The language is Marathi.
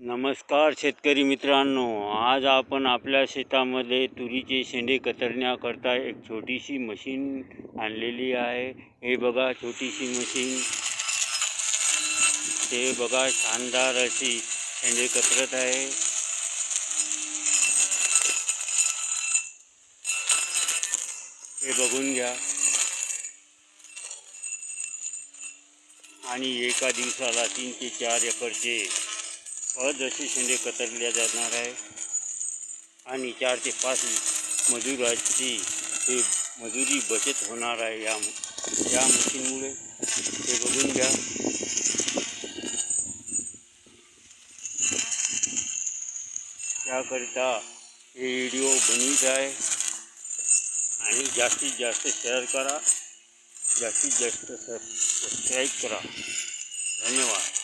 नमस्कार शेतकरी मित्रांनो, आज आपण आपल्या शेतामध्ये तुरीचे शेंडे कतरण्याकरता एक छोटीशी मशीन आणलेली आहे। हे बघा छोटीशी मशीन, ते बघा शानदार अशी शेंडे कतरत आहे। हे बघून घ्या। आणि एका दिवसाला 3 ते 4 एकरचे असे शेंडे कतरल्या जाणार आहे। आणि 4 ते 5 मजुराची ते मजुरी बचत होणार आहे या मशीनमुळे। हे बघून घ्या। त्याकरिता हे व्हिडिओ बनवित आहे आणि जास्तीत जास्त शेअर करा, जास्तीत जास्त सबस्क्राईब करा। धन्यवाद।